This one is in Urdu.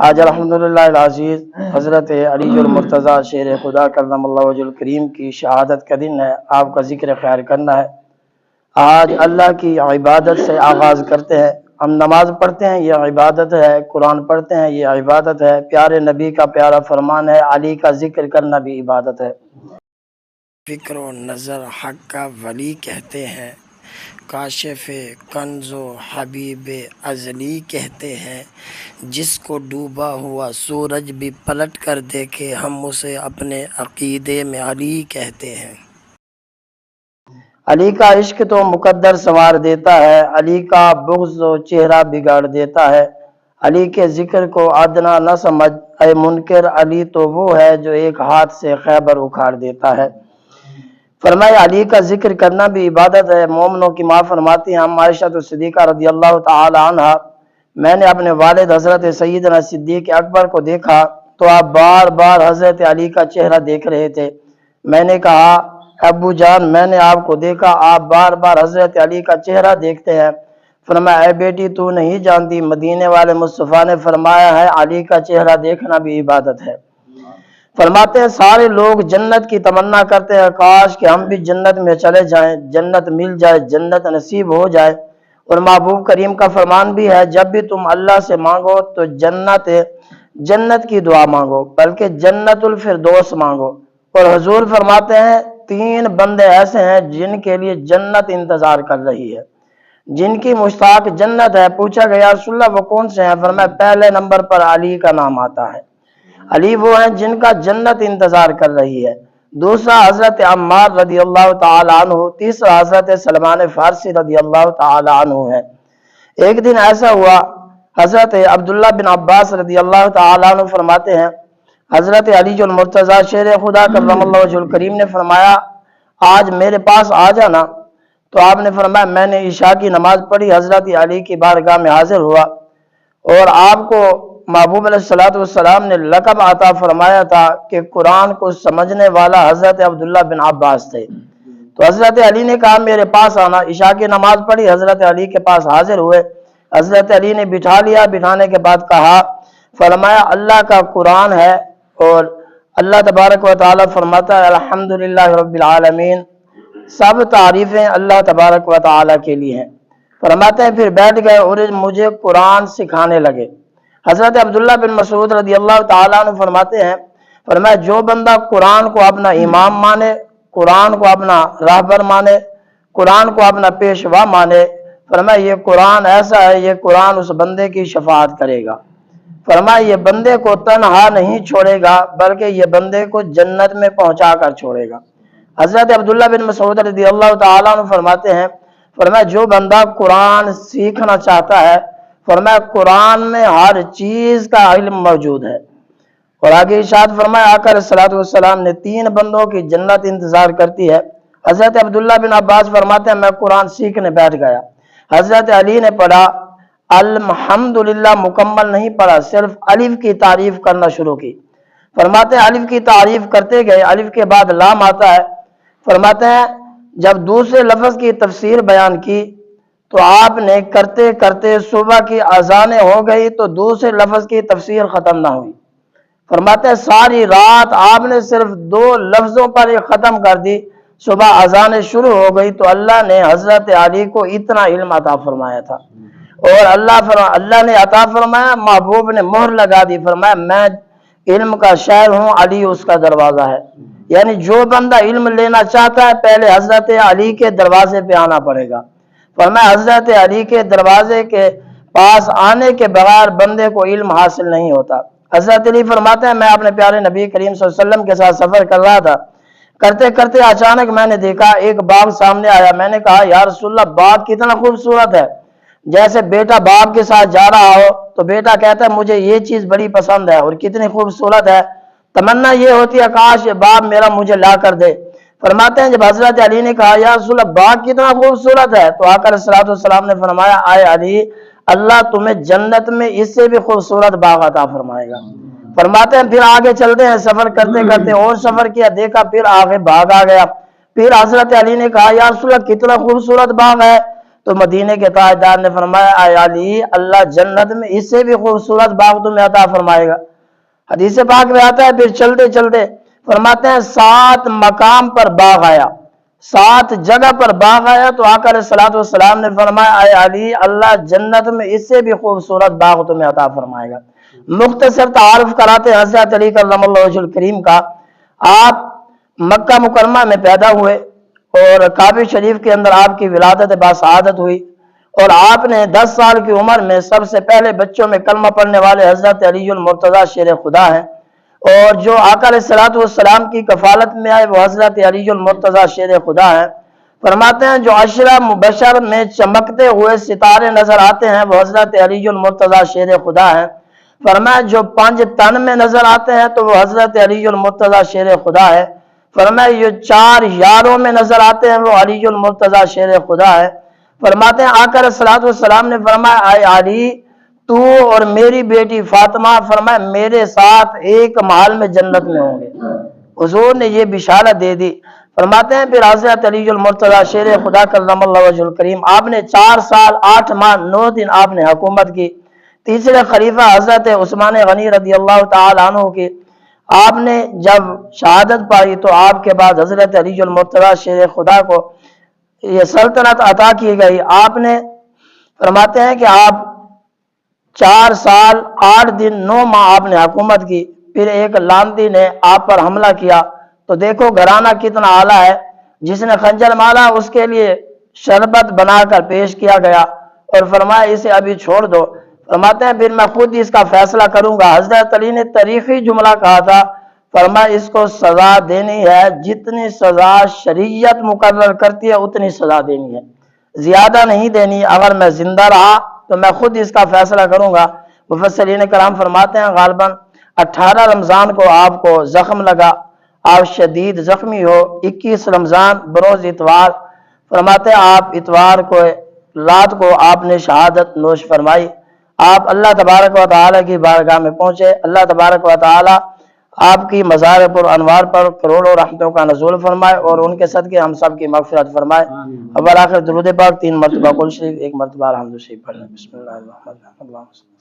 آج الحمدللہ العزیز حضرت علی المرتضیٰ شیر خدا کرم اللہ وجہ الکریم کی شہادت کا دن ہے۔ آپ کا ذکر خیر کرنا ہے۔ آج اللہ کی عبادت سے آغاز کرتے ہیں۔ ہم نماز پڑھتے ہیں، یہ عبادت ہے۔ قرآن پڑھتے ہیں، یہ عبادت ہے۔ پیارے نبی کا پیارا فرمان ہے، علی کا ذکر کرنا بھی عبادت ہے۔ فکر و نظر حق کا ولی کہتے ہیں، کاشف کنز و حبیب ازلی کہتے ہیں۔ جس کو ڈوبا ہوا سورج بھی پلٹ کر دیکھے، ہم اسے اپنے عقیدے میں علی کہتے ہیں۔ علی کا عشق تو مقدر سنوار دیتا ہے، علی کا بغض و چہرہ بگاڑ دیتا ہے۔ علی کے ذکر کو ادنا نہ سمجھ اے منکر، علی تو وہ ہے جو ایک ہاتھ سے خیبر اکھاڑ دیتا ہے۔ فرمایا علی کا ذکر کرنا بھی عبادت ہے۔ مومنوں کی ماں فرماتی ہیں، ہم عائشہ صدیقہ رضی اللہ تعالی عنہ، میں نے اپنے والد حضرت سیدنا صدیق اکبر کو دیکھا تو آپ بار بار حضرت علی کا چہرہ دیکھ رہے تھے۔ میں نے کہا ابو جان، میں نے آپ کو دیکھا، آپ بار بار حضرت علی کا چہرہ دیکھتے ہیں۔ فرمایا اے بیٹی، تو نہیں جانتی، مدینے والے مصطفیٰ نے فرمایا ہے علی کا چہرہ دیکھنا بھی عبادت ہے۔ فرماتے ہیں سارے لوگ جنت کی تمنا کرتے ہیں، کاش کہ ہم بھی جنت میں چلے جائیں، جنت مل جائے، جنت نصیب ہو جائے۔ اور محبوب کریم کا فرمان بھی ہے، جب بھی تم اللہ سے مانگو تو جنت کی دعا مانگو، بلکہ جنت الفردوس مانگو۔ اور حضور فرماتے ہیں 3 بندے ایسے ہیں جن کے لیے جنت انتظار کر رہی ہے، جن کی مشتاق جنت ہے۔ پوچھا گیا رسول اللہ وہ کون سے ہیں؟ فرمایا پہلے نمبر پر علی کا نام آتا ہے۔ علی وہ ہیں جن کا جنت انتظار کر رہی ہے۔ دوسرا حضرت عمار رضی اللہ تعالی عنہ، تیسرا حضرت سلمان فارسی رضی اللہ تعالی عنہ ہے۔ ایک دن ایسا ہوا، حضرت عبداللہ بن عباس رضی اللہ تعالی عنہ فرماتے ہیں، حضرت علی المرتضیٰ شیر خدا کرم اللہ وجہ الکریم نے فرمایا آج میرے پاس آ جانا۔ تو آپ نے فرمایا میں نے عشاء کی نماز پڑھی، حضرت علی کی بارگاہ میں حاضر ہوا، اور آپ کو محبوب علیہ السلام نے لقب عطا فرمایا تھا کہ قرآن کو سمجھنے والا حضرت عبداللہ بن عباس تھے۔ تو حضرت علی نے کہا میرے پاس آنا۔ عشاء کی نماز پڑھی، حضرت علی کے پاس حاضر ہوئے۔ حضرت علی نے بٹھا لیا، بٹھانے کے بعد کہا، فرمایا اللہ کا قرآن ہے، اور اللہ تبارک و تعالی فرماتا ہے الحمدللہ رب العالمین، سب تعریفیں اللہ تبارک و تعالی کے لیے ہیں۔ فرماتے ہیں پھر بیٹھ گئے اور مجھے قرآن سکھانے لگے۔ حضرت عبداللہ بن مسعود رضی اللہ تعالیٰ عنہ فرماتے ہیں، فرمایا جو بندہ قرآن کو اپنا امام مانے، قرآن کو اپنا راہبر مانے، قرآن کو اپنا پیشوا مانے، فرمایا یہ قرآن ایسا ہے، یہ قرآن اس بندے کی شفاعت کرے گا۔ فرمایا یہ بندے کو تنہا نہیں چھوڑے گا، بلکہ یہ بندے کو جنت میں پہنچا کر چھوڑے گا۔ حضرت عبداللہ بن مسعود رضی اللہ تعالیٰ عنہ فرماتے ہیں، فرمایا جو بندہ قرآن سیکھنا چاہتا ہے، فرمایا قرآن میں ہر چیز کا علم موجود ہے۔ اور آگے ارشاد فرمایا آقا علیہ الصلوۃ والسلام نے 3 بندوں کی جنت انتظار کرتی ہے۔ حضرت عبداللہ بن عباس فرماتے ہیں میں قرآن سیکھنے بیٹھ گیا، حضرت علی نے پڑھا الحمدللہ، مکمل نہیں پڑھا، صرف الف کی تعریف کرنا شروع کی۔ فرماتے ہیں الف کی تعریف کرتے گئے، الف کے بعد لام آتا ہے۔ فرماتے ہیں جب دوسرے لفظ کی تفسیر بیان کی تو آپ نے کرتے کرتے صبح کی اذانیں ہو گئی تو دوسرے لفظ کی تفسیر ختم نہ ہوئی۔ فرماتے ہیں ساری رات آپ نے صرف 2 لفظوں پر یہ ختم کر دی، صبح اذانیں شروع ہو گئی تو اللہ نے حضرت علی کو اتنا علم عطا فرمایا تھا، اور اللہ نے عطا فرمایا، محبوب نے مہر لگا دی، فرمایا میں علم کا شہر ہوں، علی اس کا دروازہ ہے۔ یعنی جو بندہ علم لینا چاہتا ہے پہلے حضرت علی کے دروازے پہ آنا پڑے گا۔ فرمایا حضرت علی کے دروازے کے پاس آنے کے بغیر بندے کو علم حاصل نہیں ہوتا۔ حضرت علی فرماتے ہیں میں اپنے پیارے نبی کریم صلی اللہ علیہ وسلم کے ساتھ سفر کر رہا تھا، کرتے کرتے اچانک میں نے دیکھا ایک باغ سامنے آیا۔ میں نے کہا یا رسول اللہ باغ کتنا خوبصورت ہے، جیسے بیٹا باپ کے ساتھ جا رہا ہو تو بیٹا کہتا ہے مجھے یہ چیز بڑی پسند ہے اور کتنی خوبصورت ہے، تمنا یہ ہوتی ہے کاش یہ باپ میرا مجھے لا کر دے۔ فرماتے ہیں جب حضرت علی نے کہا یا رسول اللہ باغ کتنا خوبصورت ہے تو آقا علیہ السلام نے فرمایا آئے علی، اللہ تمہیں جنت میں اس سے بھی خوبصورت باغ عطا فرمائے گا۔ فرماتے ہیں پھر آگے چلتے ہیں، سفر کرتے کرتے اور سفر کیا، دیکھا پھر آگے باغ آ گیا۔ پھر حضرت علی نے کہا یا رسول اللہ کتنا خوبصورت باغ ہے تو مدینے کے تاجدار نے فرمایا اے علی اللہ جنت میں اس سے بھی خوبصورت باغ تمہیں عطا فرمائے گا۔ حدیث پاک میں آتا ہے پھر چلتے چلتے فرماتے ہیں 7 مقام پر باغ آیا، 7 جگہ پر باغ آیا تو آقا علیہ الصلوۃ والسلام نے فرمایا اے علی اللہ جنت میں اس سے بھی خوبصورت باغ تمہیں عطا فرمائے گا۔ مختصر تعارف کراتے ہیں حضرت علی کرم اللہ وجہ الکریم کا۔ آپ مکہ مکرمہ میں پیدا ہوئے اور کعبہ شریف کے اندر آپ کی ولادت باسعادت ہوئی، اور آپ نے 10 سال کی عمر میں سب سے پہلے بچوں میں کلمہ پڑھنے والے حضرت علی المرتضیٰ شیر خدا ہیں، اور جو آقا علیہ الصلوۃ والسلام کی کفالت میں آئے وہ حضرت علی المرتضیٰ شیر خدا ہیں۔ فرماتے ہیں جو عشرہ مبشر میں چمکتے ہوئے ستارے نظر آتے ہیں وہ حضرت علی المرتضیٰ شیر خدا ہیں۔ فرمایا جو 5 تن میں نظر آتے ہیں تو وہ حضرت علی المرتضیٰ شیر خدا ہے۔ فرمایا جو 4 یاروں میں نظر آتے ہیں وہ علی المرتضیٰ شیر خدا ہے۔ فرماتے ہیں آقا علیہ الصلوۃ والسلام نے فرمایا اے علی تو اور میری بیٹی فاطمہ فرمایا میرے ساتھ ایک محل میں جنت میں ہوں گے۔ حضور نے یہ بشارت دے دی۔ فرماتے ہیں پھر حضرت علی المرتضیٰ شیر خدا کرم اللہ وجہ الکریم آپ نے 4 سال 8 ماہ 9 دن آپ نے حکومت کی۔ تیسرے خلیفہ حضرت عثمان غنی رضی اللہ تعالی عنہ کی آپ نے جب شہادت پائی تو آپ کے بعد حضرت علی المرتضیٰ شیر خدا کو یہ سلطنت عطا کی گئی۔ آپ نے فرماتے ہیں کہ آپ 4 سال 8 دن 9 ماہ آپ نے حکومت کی۔ پھر ایک لاندی نے آپ پر حملہ کیا تو دیکھو گھرانہ کتنا اعلیٰ ہے، جس نے خنجر مارا اس کے لیے شربت بنا کر پیش کیا گیا اور فرمایا اسے ابھی چھوڑ دو۔ فرماتے ہیں پھر میں خود اس کا فیصلہ کروں گا۔ حضرت علی نے تاریخی جملہ کہا تھا، فرمایا اس کو سزا دینی ہے جتنی سزا شریعت مقرر کرتی ہے اتنی سزا دینی ہے، زیادہ نہیں دینی۔ اگر میں زندہ رہا تو میں خود اس کا فیصلہ کروں گا۔ مفسرین کرام فرماتے ہیں غالباً 18 رمضان کو آپ کو زخم لگا، آپ شدید زخمی ہو۔ 21 رمضان بروز اتوار فرماتے ہیں آپ اتوار کو رات کو آپ نے شہادت نوش فرمائی۔ آپ اللہ تبارک و تعالیٰ کی بارگاہ میں پہنچے۔ اللہ تبارک و تعالیٰ آپ کی مزار پر انوار پر کروڑوں رحمتوں کا نزول فرمائے اور ان کے صدقے ہم سب کی مغفرت فرمائے۔ اول آخر درود پاک 3 مرتبہ کل شریف، 1 مرتبہ الحمد شریف پڑھنا۔ بسم اللہ الرحمن الرحیم۔